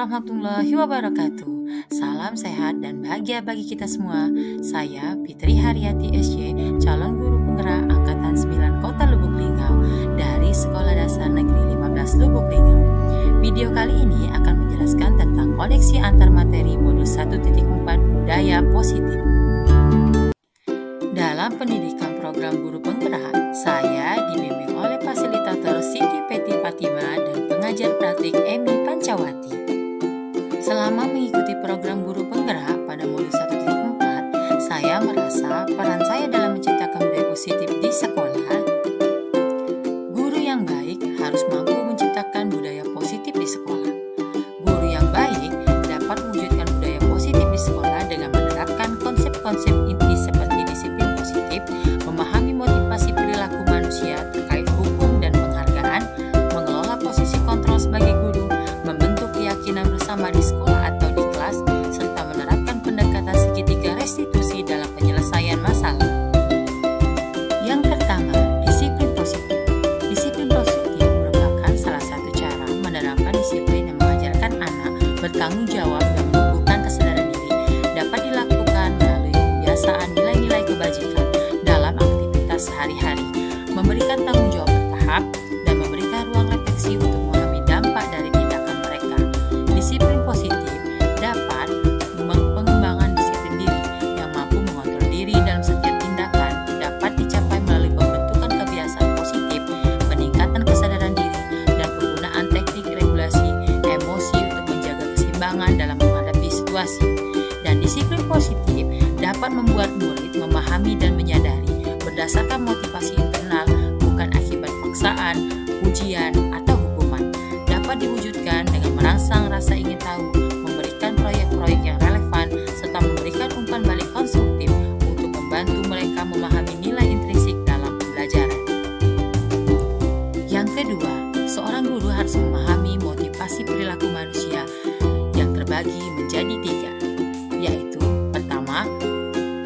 warahmatullahi wabarakatuh. Salam sehat dan bahagia bagi kita semua. Saya Fitri Haryati SY, calon guru penggerak Angkatan 9 Kota Lubuk Linggau dari Sekolah Dasar Negeri 15 Lubuk Linggau. Video kali ini akan menjelaskan tentang koneksi antar materi modul 1.4 budaya positif. Dalam pendidikan program guru penggerak, saya dibimbing oleh fasilitator Siti Peti Fatima dan pengajar praktik Emi Pancawati. Selama mengikuti program guru penggerak pada modul 1.4, saya merasa peran saya dalam menciptakan budaya positif di sekolah. Guru yang baik harus mampu menciptakan budaya positif di sekolah. Guru yang baik dapat mewujudkan budaya positif di sekolah dengan menerapkan konsep-konsep inti seperti disiplin positif, memahami motivasi perilaku manusia terkait hukum dan penghargaan, mengelola posisi kontrol sebagai guru, membentuk keyakinan bersama di sekolah atau di kelas, serta menerapkan pendekatan segitiga restitusi dalam penyelesaian masalah. Yang pertama, disiplin positif. Disiplin positif merupakan salah satu cara menerapkan disiplin yang mengajarkan anak bertanggung jawab dan menumbuhkan kesadaran diri. Dapat dilakukan melalui kebiasaan nilai-nilai kebajikan dalam aktivitas sehari-hari, memberikan tanggung jawab bertahap, dan memberikan ruang refleksi untuk memahami dampak dari tindakan mereka. Disiplin positif dapat mengembangkan disiplin diri yang mampu mengontrol diri dalam setiap tindakan, dapat dicapai melalui pembentukan kebiasaan positif, peningkatan kesadaran diri, dan penggunaan teknik regulasi emosi untuk menjaga keseimbangan dalam menghadapi situasi. Dan disiplin positif dapat membuat murid memahami dan menyadari berdasarkan motivasi internal, bukan akibat paksaan, ujian, atau hukuman. Dapat diwujudkan dengan merangsang rasa ingin tahu, memberikan proyek-proyek yang relevan, serta memberikan umpan balik konstruktif untuk membantu mereka memahami nilai intrinsik dalam pembelajaran. Yang kedua, seorang guru harus memahami motivasi perilaku manusia yang terbagi menjadi 3, yaitu pertama,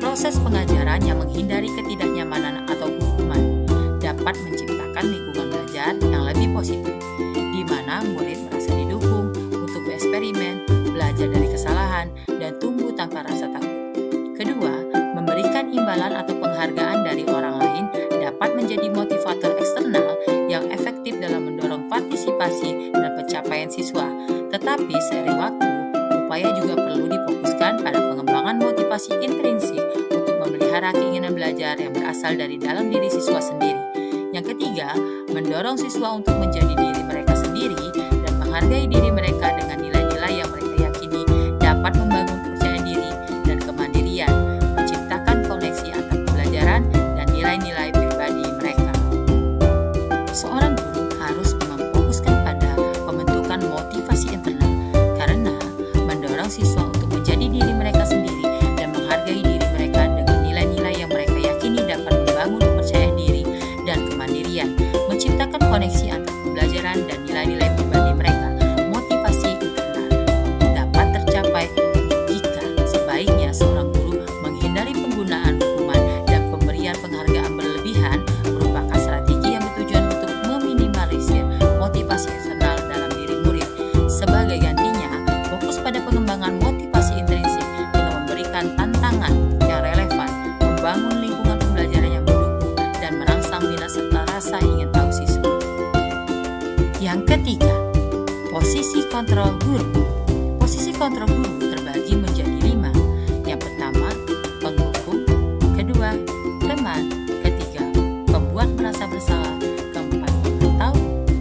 proses pengajaran yang menghindari ketidaknyamanan atau hukuman dapat menciptakan lingkungan belajar yang lebih positif, di mana murid merasa didukung untuk bereksperimen, belajar dari kesalahan, dan tumbuh tanpa rasa takut. Kedua, memberikan imbalan atau penghargaan dari orang lain dapat menjadi motivator eksternal yang efektif dalam mendorong partisipasi dan pencapaian siswa. Tetapi seiring waktu, upaya juga perlu difokuskan pada pengembangan motivasi intrinsik untuk memelihara keinginan belajar yang berasal dari dalam diri siswa sendiri. Yang ketiga, mendorong siswa untuk menjadi diri mereka sendiri dan menghargai diri mereka dengan nilai-nilai yang mereka yakini dapat membangun kepercayaan diri dan kemandirian, menciptakan koneksi antar pembelajaran dan nilai-nilai pribadi mereka. Seorang guru harus memfokuskan pada pembentukan motivasi internal karena mendorong siswa untuk menjadi diri mereka sendiri dan menghargai diri mereka dengan nilai-nilai yang mereka yakini dapat membangun kepercayaan diri dan kemandirian, menciptakan koneksi antar pembelajaran dan nilai-nilai pribadi mereka. Motivasi internal dapat tercapai jika sebaiknya seorang guru menghindari penggunaan hukuman dan pemberian penghargaan berlebihan merupakan strategi yang bertujuan untuk meminimalisir motivasi eksternal dalam diri murid. Sebagai gantinya, fokus pada pengembangan motivasi intrinsik dengan memberikan tantangan yang relevan, membangun lingkungan pembelajaran yang mendukung, dan merangsang minat serta rasa ingin tahu siswa. Yang ketiga, posisi kontrol guru. Posisi kontrol guru terbagi menjadi 5. Yang pertama, penghukum. Kedua, teman. Ketiga, pembuat merasa bersalah. Keempat, atau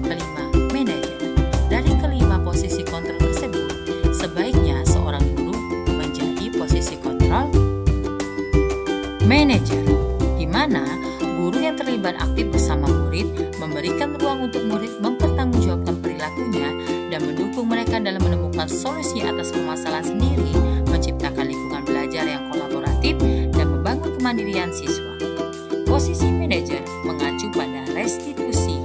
kelima, manajer. Dari kelima posisi kontrol tersebut, sebaiknya seorang guru menjadi posisi kontrol manajer, di mana guru yang terlibat aktif bersama murid memberikan ruang untuk murid mempertanggungjawabkan perilakunya dan mendukung mereka dalam menemukan solusi atas permasalahan sendiri, menciptakan lingkungan belajar yang kolaboratif, dan membangun kemandirian siswa. Posisi manajer mengacu pada restitusi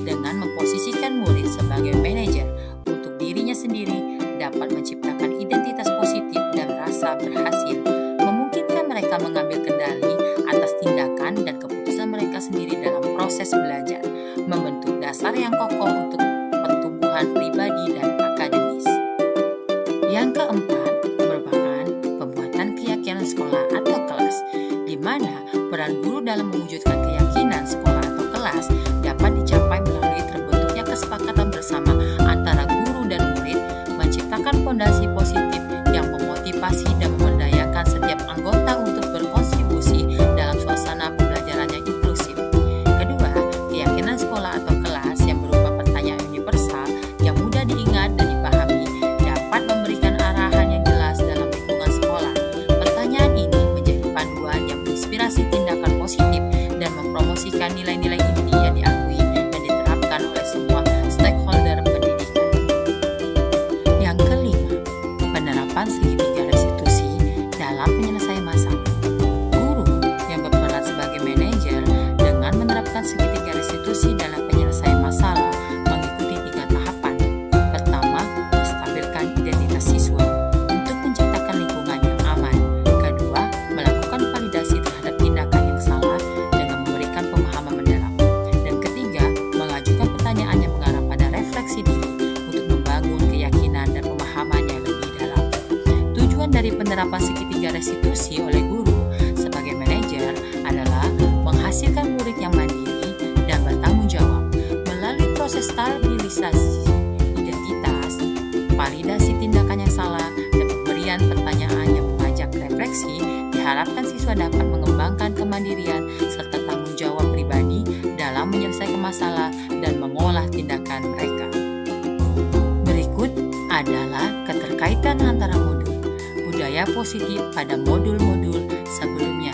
dengan memposisikan murid sebagai manajer untuk dirinya sendiri, dapat menciptakan identitas positif dan rasa berhasil, memungkinkan mereka mengambil kendali atas tindakan dan keputusan mereka sendiri dalam proses belajar, membentuk dasar yang kokoh untuk pertumbuhan pribadi dan akademis. keempat merupakan pembuatan keyakinan sekolah atau kelas, di mana peran guru dalam mewujudkan keyakinan sekolah atau kelas dapat dicapai melalui terbentuknya kesepakatan bersama antara guru dan murid, menciptakan fondasi positif yang memotivasi dan memberdayakan setiap anggota untuk berkontribusi dalam suasana pembelajaran yang inklusif. Kedua, keyakinan sekolah atau kelas yang berupa pertanyaan universal yang mudah diingat dan dipahami dapat memberikan arahan yang jelas dalam lingkungan sekolah. Pertanyaan ini menjadi panduan yang menginspirasi tindakan positif dan mempromosikan nilai-nilai inti yang diakui dan diterapkan oleh semua stakeholder pendidikan. Yang kelima, penerapan segitiga restitusi dalam penyelesaian masalah. Guru yang berperan sebagai manajer dengan menerapkan segitiga restitusi dalam penyelesaian masalah mengikuti 3 tahapan. Pertama, menstabilkan identitas siswa untuk menciptakan lingkungan yang aman. Kedua, melakukan validasi terhadap tindakan yang salah dengan memberikan pemahaman mendalam. Dan ketiga, mengajukan pertanyaan yang mengarah pada refleksi diri untuk membangun keyakinan dan pemahaman yang lebih dalam. Tujuan dari penerapan segitiga restitusi oleh guru sebagai manajer adalah menghasilkan murid yang mandiri dan bertanggung jawab melalui proses stabilisasi identitas, validasi tindakan yang salah, dan pemberian pertanyaan yang mengajak refleksi. Diharapkan siswa dapat mengembangkan kemandirian serta tanggung jawab pribadi dalam menyelesaikan masalah dan mengolah tindakan mereka. Berikut adalah keterkaitan antara modul budaya positif pada modul-modul sebelumnya.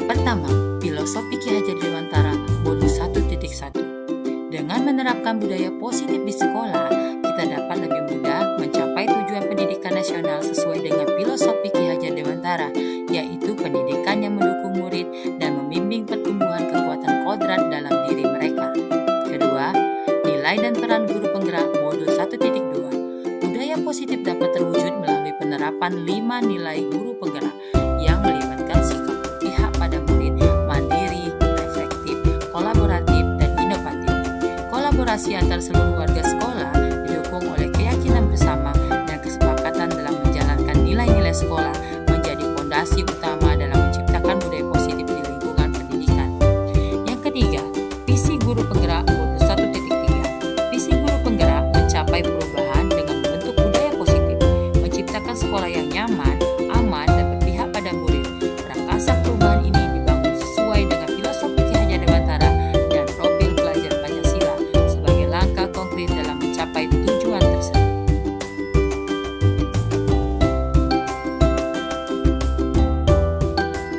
Pertama, filosofi Ki Hajar Dewantara modul 1.1. Dengan menerapkan budaya positif di sekolah, kita dapat lebih mudah mencapai tujuan pendidikan nasional sesuai dengan filosofi Ki Hajar Dewantara, yaitu pendidikan yang mendukung murid dan membimbing pertumbuhan kekuatan kodrat dalam diri mereka. Kedua, nilai dan peran guru penggerak modul 1.2. Budaya positif dapat terwujud melalui penerapan 5 nilai guru penggerak yang melibatkan sikap pihak pada murid, mandiri, reflektif, kolaboratif, dan inovatif. Kolaborasi antar seluruh warga sekolah didukung oleh keyakinan bersama dan kesepakatan dalam menjalankan nilai-nilai sekolah menjadi fondasi utama dalam menciptakan budaya positif di lingkungan pendidikan. Yang ketiga, visi guru penggerak modul 1.3. Visi guru penggerak mencapai perubahan dengan membentuk budaya positif, menciptakan sekolah yang nyaman, aman, dan berpihak pada murid. Prakasa perubahan ini dibangun sesuai dengan filosofi Ki Hajar Dewantara dan profil pelajar Pancasila sebagai langkah konkret dalam mencapai tujuan tersebut.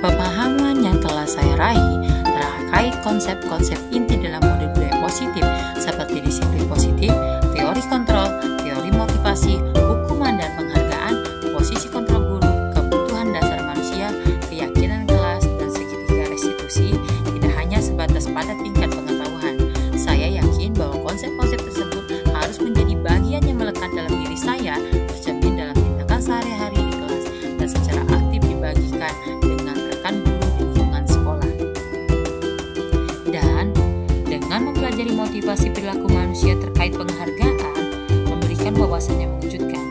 Pemahaman yang telah saya raih terkait konsep-konsep inti dalam modul budaya positif seperti disiplin positif, teori kontrol, teori motivasi, hukuman dan penghargaan, posisi kontrol guru, kebutuhan dasar manusia, keyakinan kelas, dan segitiga restitusi tidak hanya sebatas pada tingkat pengetahuan. Saya yakin bahwa konsep-konsep tersebut harus menjadi bagian yang melekat dalam diri saya, tercermin dalam tindakan sehari-hari di kelas, dan secara aktif dibagikan dengan rekan guru di lingkungan sekolah. Dan dengan mempelajari motivasi perilaku manusia terkait penghargaan, memberikan wawasan yang mengejutkan.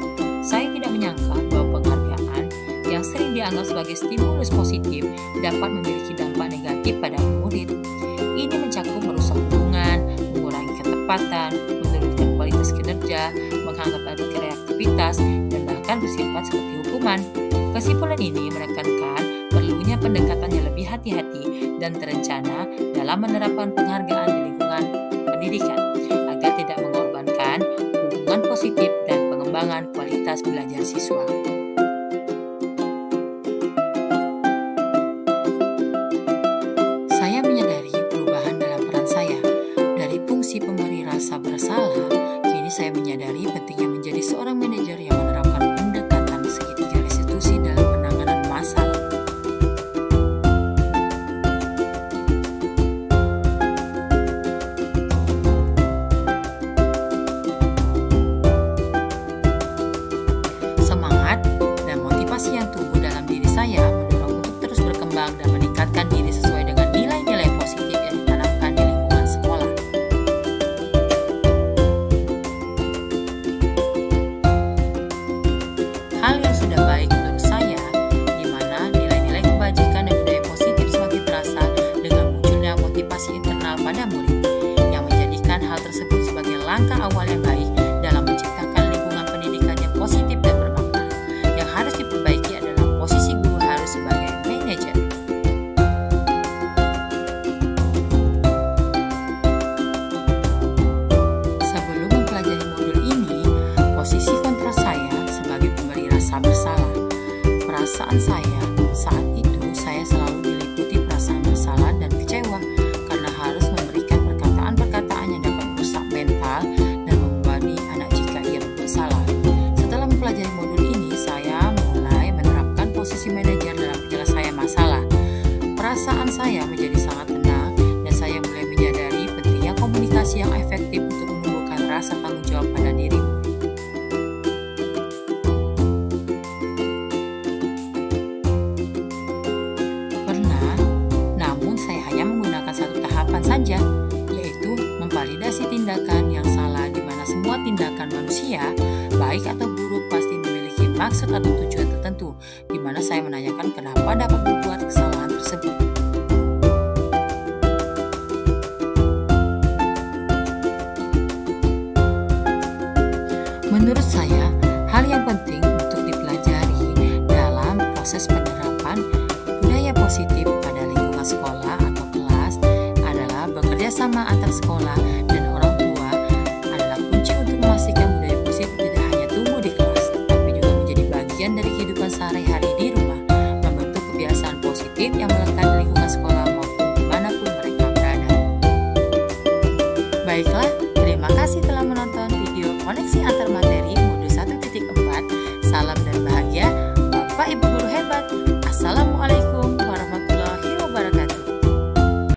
Saya tidak menyangka bahwa penghargaan yang sering dianggap sebagai stimulus positif dapat memiliki dampak negatif pada murid. Ini mencakup merusak hubungan, mengurangi ketepatan, menurunkan kualitas kinerja, menghambat kreativitas, dan bahkan bersifat seperti hukuman. Kesimpulan ini menekankan perlunya pendekatan yang lebih hati-hati dan terencana dalam menerapkan penghargaan di lingkungan pendidikan agar tidak mengorbankan hubungan positif dan pengembangan kualitas belajar siswa. Saya menyadari perubahan dalam peran saya. Dari fungsi pemberi rasa bersalah, kini saya menyadari pentingnya menjadi seorang manajer yang menerapkan pendekatan segitiga restitusi dalam penanganan masalah. Semangat perasaan saya saat itu, saya selalu diliputi perasaan bersalah dan kecewa karena harus memberikan perkataan-perkataan yang dapat merusak mental dan membebani anak jika ia berbuat salah. Setelah mempelajari modul ini, saya mulai menerapkan posisi manajer dalam penyelesaian masalah. Perasaan saya menjadi sangat tenang dan saya mulai menyadari pentingnya komunikasi yang efektif untuk menumbuhkan rasa tanggung jawab pada diri. Saja, yaitu memvalidasi tindakan yang salah, di mana semua tindakan manusia, baik atau buruk, pasti memiliki maksud atau tujuan tertentu, di mana saya menanyakan kenapa dapat berbuat kesalahan tersebut. Menurut saya, hal yang penting untuk dipelajari dalam proses penerapan budaya positif pada lingkungan sekolah atau kelas bekerjasama antar sekolah dan orang tua adalah kunci untuk memastikan budaya positif tidak hanya tumbuh di kelas, tetapi juga menjadi bagian dari kehidupan sehari-hari di rumah, membentuk kebiasaan positif yang melekat di lingkungan sekolah maupun dimanapun mereka berada. Baiklah, terima kasih telah menonton video Koneksi Antar Materi